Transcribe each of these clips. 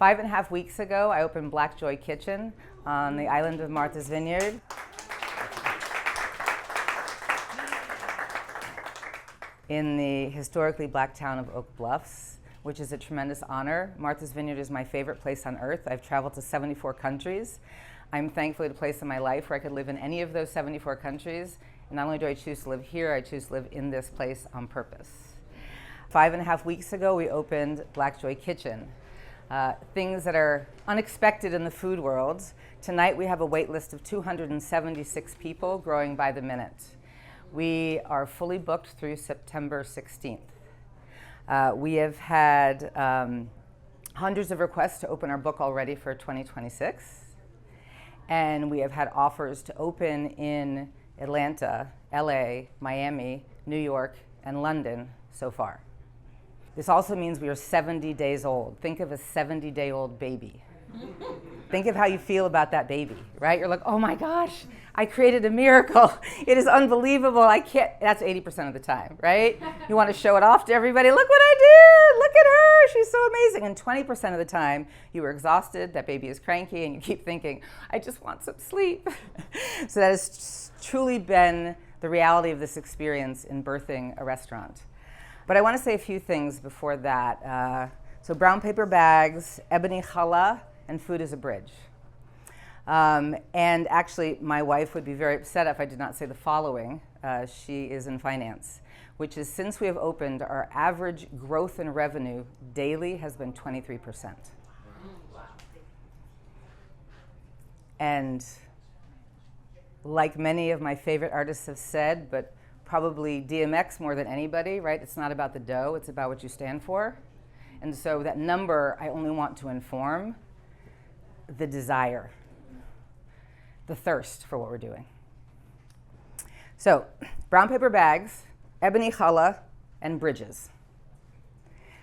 5.5 weeks ago, I opened Black Joy Kitchen on the island of Martha's Vineyard. In the historically black town of Oak Bluffs, which is a tremendous honor. Martha's Vineyard is my favorite place on earth. I've traveled to 74 countries. I'm thankfully at a place in my life where I could live in any of those 74 countries. And not only do I choose to live here, I choose to live in this place on purpose. 5.5 weeks ago, we opened Black Joy Kitchen. Things that are unexpected in the food world. Tonight we have a wait list of 276 people growing by the minute. We are fully booked through September 16th. We have had hundreds of requests to open our book already for 2026. And we have had offers to open in Atlanta, LA, Miami, New York, and London so far. This also means we are 70 days old. Think of a 70-day-old baby. Think of how you feel about that baby, right? You're like, oh my gosh, I created a miracle. It is unbelievable. I can't, that's 80% of the time, right? You want to show it off to everybody. Look what I did. Look at her. She's so amazing. And 20% of the time, you were exhausted, that baby is cranky, and you keep thinking, I just want some sleep. So that has truly been the reality of this experience in birthing a restaurant. But I want to say a few things before that. So brown paper bags, ebony challah, and food is a bridge. And actually, my wife would be very upset if I did not say the following. She is in finance, which is since we have opened, our average growth in revenue daily has been 23%. And like many of my favorite artists have said, but probably DMX more than anybody, right? It's not about the dough, it's about what you stand for. And so that number, I only want to inform the desire, the thirst for what we're doing. So, brown paper bags, ebony challah, and bridges.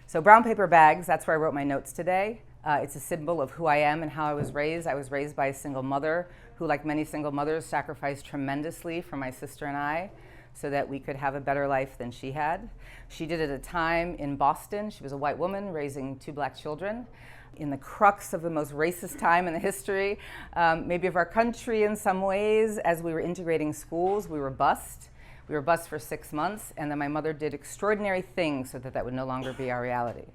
So brown paper bags, that's where I wrote my notes today. It's a symbol of who I am and how I was raised. I was raised by a single mother who, like many single mothers, sacrificed tremendously for my sister and I so that we could have a better life than she had. She did it at a time in Boston. She was a white woman raising 2 black children in the crux of the most racist time in the history, maybe of our country in some ways. As we were integrating schools, we were bused. We were bused for 6 months, and then my mother did extraordinary things so that that would no longer be our reality.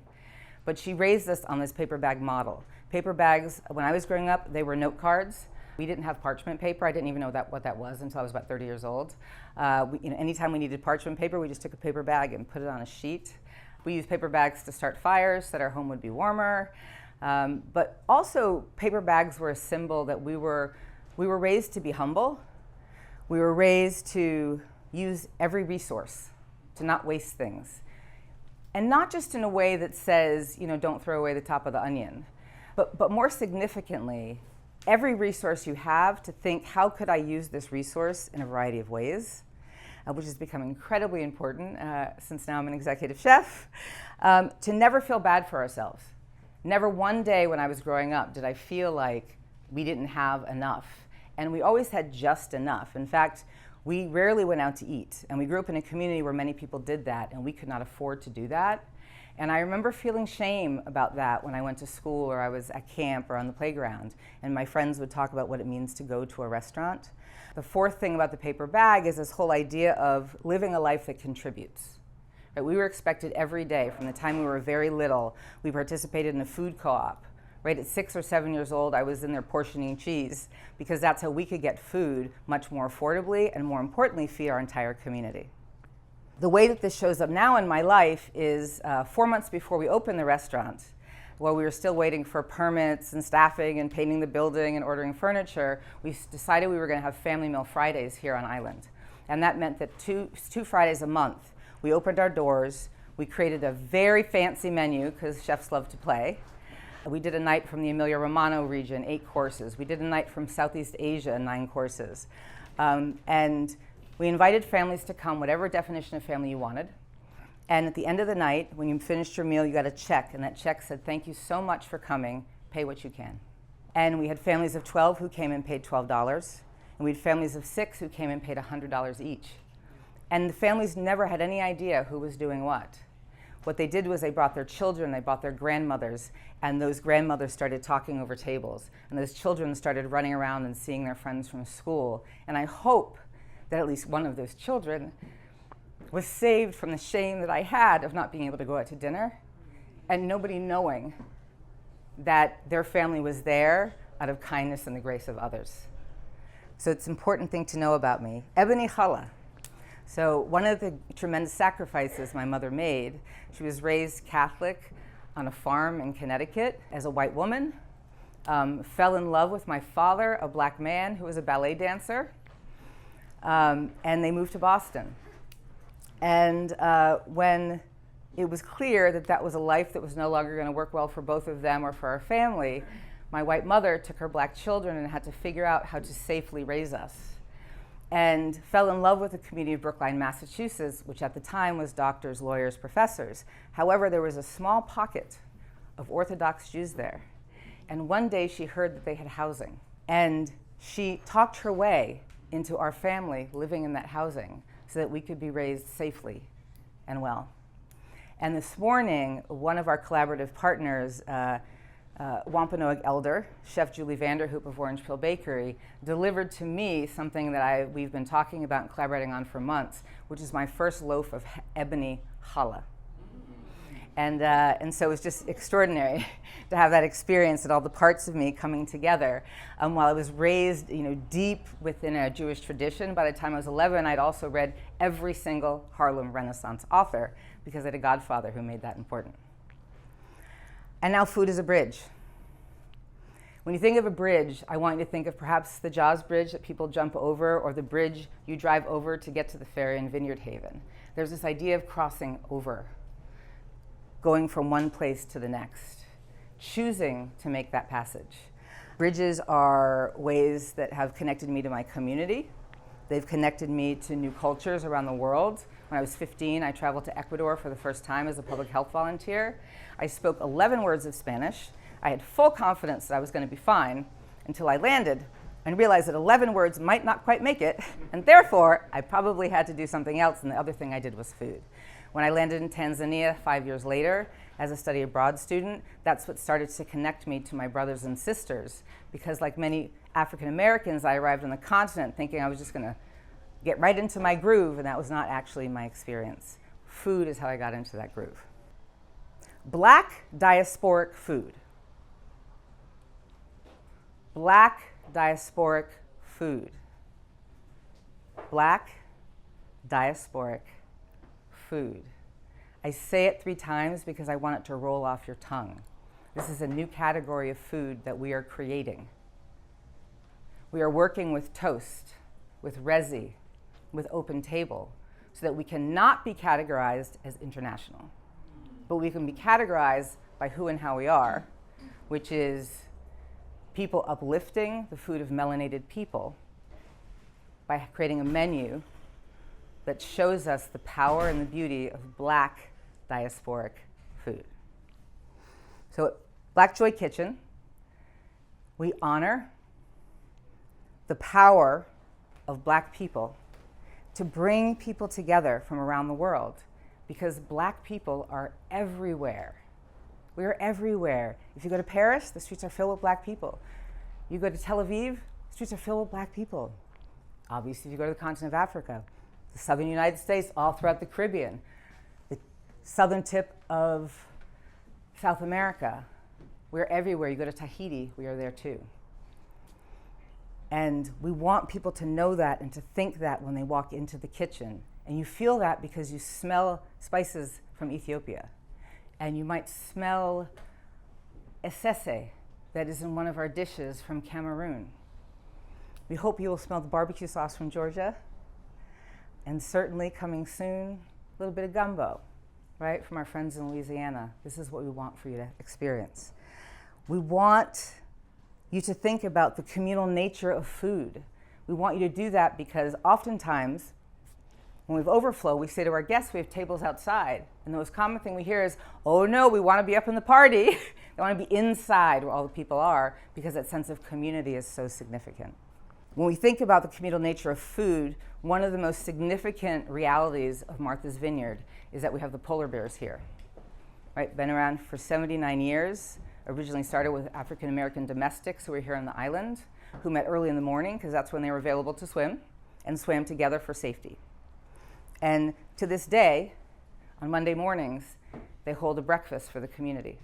But she raised us on this paper bag model. Paper bags, when I was growing up, they were note cards. We didn't have parchment paper. I didn't even know what that was until I was about 30 years old. Anytime we needed parchment paper, we just took a paper bag and put it on a sheet. We used paper bags to start fires so that our home would be warmer. But also, paper bags were a symbol that we were raised to be humble. We were raised to use every resource, to not waste things. And not just in a way that says, don't throw away the top of the onion. But more significantly, every resource you have to think, how could I use this resource in a variety of ways, which has become incredibly important since now I'm an executive chef, to never feel bad for ourselves. Never one day when I was growing up did I feel like we didn't have enough. And we always had just enough. In fact, we rarely went out to eat. And we grew up in a community where many people did that, and we could not afford to do that. And I remember feeling shame about that when I went to school or I was at camp or on the playground. And my friends would talk about what it means to go to a restaurant. The fourth thing about the paper bag is this whole idea of living a life that contributes. Right? We were expected every day from the time we were very little. We participated in a food co-op. Right? At 6 or 7 years old, I was in there portioning cheese because that's how we could get food much more affordably and, more importantly, feed our entire community. The way that this shows up now in my life is 4 months before we opened the restaurant, while we were still waiting for permits and staffing and painting the building and ordering furniture, we decided we were going to have Family Meal Fridays here on island. And that meant that two Fridays a month, we opened our doors, we created a very fancy menu because chefs love to play. We did a night from the Emilia-Romagna region, 8 courses. We did a night from Southeast Asia, 9 courses. And we invited families to come, whatever definition of family you wanted. And at the end of the night, when you finished your meal, you got a check. And that check said, thank you so much for coming. Pay what you can. And we had families of 12 who came and paid $12. And we had families of 6 who came and paid $100 each. And the families never had any idea who was doing what. what they did was they brought their children, they brought their grandmothers, and those grandmothers started talking over tables. And those children started running around and seeing their friends from school. And I hope that at least one of those children was saved from the shame that I had of not being able to go out to dinner and nobody knowing that their family was there out of kindness and the grace of others. So it's an important thing to know about me. Ebony challah. So one of the tremendous sacrifices my mother made, she was raised Catholic on a farm in Connecticut as a white woman, fell in love with my father, a black man who was a ballet dancer, and they moved to Boston. And when it was clear that that was a life that was no longer going to work well for both of them or for our family, my white mother took her black children and had to figure out how to safely raise us. And fell in love with the community of Brookline, Massachusetts, which at the time was doctors, lawyers, professors. However, there was a small pocket of Orthodox Jews there. And one day she heard that they had housing. And she talked her way into our family living in that housing so that we could be raised safely and well. And this morning, one of our collaborative partners, Wampanoag elder, Chef Julie Vanderhoop of Orange Peel Bakery, delivered to me something that we've been talking about and collaborating on for months, which is my first loaf of ebony challah. And so it was just extraordinary to have that experience and all the parts of me coming together. While I was raised, deep within a Jewish tradition, by the time I was 11, I'd also read every single Harlem Renaissance author because I had a godfather who made that important. And now food is a bridge. When you think of a bridge, I want you to think of perhaps the Jaws Bridge that people jump over or the bridge you drive over to get to the ferry in Vineyard Haven. There's this idea of crossing over, going from one place to the next, choosing to make that passage. Bridges are ways that have connected me to my community. They've connected me to new cultures around the world. When I was 15, I traveled to Ecuador for the first time as a public health volunteer. I spoke 11 words of Spanish. I had full confidence that I was going to be fine until I landed and realized that 11 words might not quite make it, and therefore I probably had to do something else, and the other thing I did was food. When I landed in Tanzania 5 years later as a study abroad student, that's what started to connect me to my brothers and sisters, because like many African Americans, I arrived on the continent thinking I was just going to get right into my groove, and that was not actually my experience. Food is how I got into that groove. Black diasporic food. Black diasporic food. Black diasporic food. I say it 3 times because I want it to roll off your tongue. This is a new category of food that we are creating. We are working with Toast, with Resi, with Open Table, so that we cannot be categorized as international, but we can be categorized by who and how we are, which is people uplifting the food of melanated people by creating a menu that shows us the power and the beauty of Black diasporic food. So at Black Joy Kitchen, we honor the power of Black people to bring people together from around the world, because Black people are everywhere. We are everywhere. If you go to Paris, the streets are filled with Black people. You go to Tel Aviv, the streets are filled with Black people. Obviously, if you go to the continent of Africa, the southern United States, all throughout the Caribbean, the southern tip of South America, we're everywhere. You go to Tahiti, we are there too. And we want people to know that and to think that when they walk into the kitchen. And you feel that because you smell spices from Ethiopia. And you might smell esese that is in one of our dishes from Cameroon. We hope you will smell the barbecue sauce from Georgia. And certainly coming soon, a little bit of gumbo, right, from our friends in Louisiana. This is what we want for you to experience. We want you to think about the communal nature of food. We want you to do that because oftentimes when we have overflow, we say to our guests, we have tables outside. And the most common thing we hear is, oh no, we want to be up in the party. They want to be inside where all the people are, because that sense of community is so significant. When we think about the communal nature of food, one of the most significant realities of Martha's Vineyard is that we have the polar bears here. right? Been around for 79 years. Originally started with African American domestics who were here on the island, who met early in the morning because that's when they were available to swim, and swam together for safety. And to this day, on Monday mornings, they hold a breakfast for the community.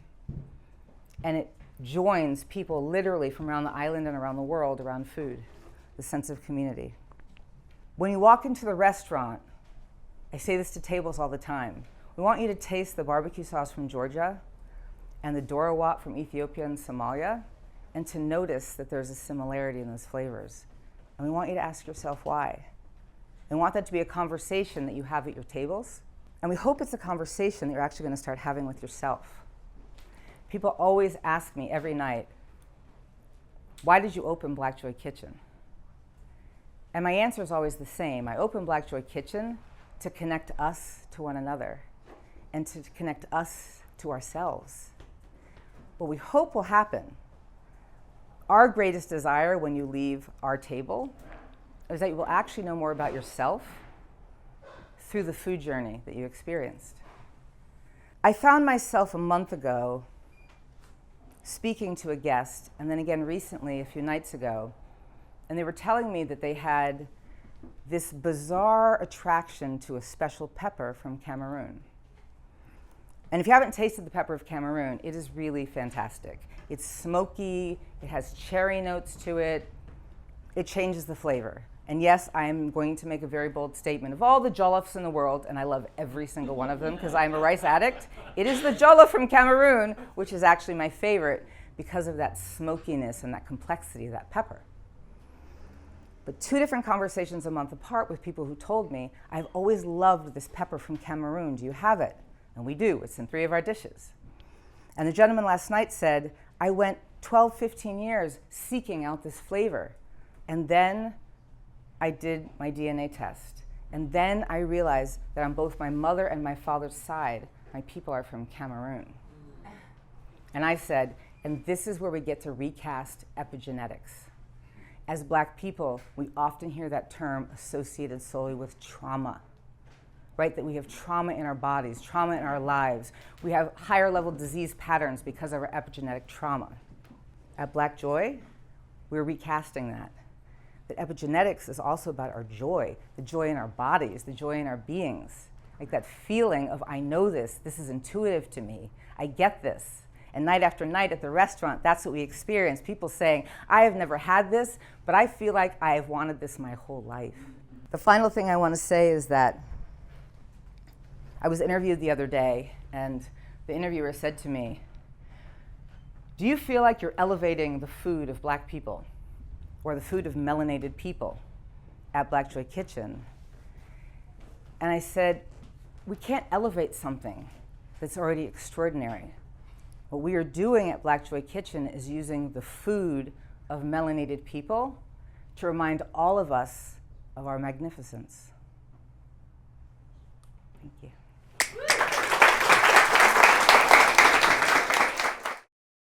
And it joins people literally from around the island and around the world around food, the sense of community. When you walk into the restaurant, I say this to tables all the time, we want you to taste the barbecue sauce from Georgia and the dorawat from Ethiopia and Somalia, and to notice that there's a similarity in those flavors. And we want you to ask yourself why. We want that to be a conversation that you have at your tables, and we hope it's a conversation that you're actually going to start having with yourself. People always ask me every night, why did you open Black Joy Kitchen? And my answer is always the same. I opened Black Joy Kitchen to connect us to one another and to connect us to ourselves. What we hope will happen, our greatest desire when you leave our table, is that you will actually know more about yourself through the food journey that you experienced. I found myself a month ago speaking to a guest, and then again recently, a few nights ago, and they were telling me that they had this bizarre attraction to a special pepper from Cameroon. And if you haven't tasted the pepper of Cameroon, it is really fantastic. It's smoky, it has cherry notes to it, it changes the flavor. And yes, I am going to make a very bold statement. Of all the jollofs in the world, and I love every single one of them because I'm a rice addict, it is the jollof from Cameroon, which is actually my favorite because of that smokiness and that complexity of that pepper. But 2 different conversations a month apart with people who told me, I've always loved this pepper from Cameroon. Do you have it? And we do. It's in 3 of our dishes. And the gentleman last night said, I went 12, 15 years seeking out this flavor. And then I did my DNA test. And then I realized that on both my mother and my father's side, my people are from Cameroon. And I said, and this is where we get to recast epigenetics. As Black people, we often hear that term associated solely with trauma, right? That we have trauma in our bodies, trauma in our lives. We have higher level disease patterns because of our epigenetic trauma. At Black Joy, we're recasting that. That epigenetics is also about our joy, the joy in our bodies, the joy in our beings. Like that feeling of, I know this is intuitive to me, I get this. And night after night at the restaurant, that's what we experience. People saying, I have never had this, but I feel like I have wanted this my whole life. The final thing I want to say is that I was interviewed the other day, and the interviewer said to me, do you feel like you're elevating the food of Black people or the food of melanated people at Black Joy Kitchen? And I said, we can't elevate something that's already extraordinary. What we are doing at Black Joy Kitchen is using the food of melanated people to remind all of us of our magnificence. Thank you.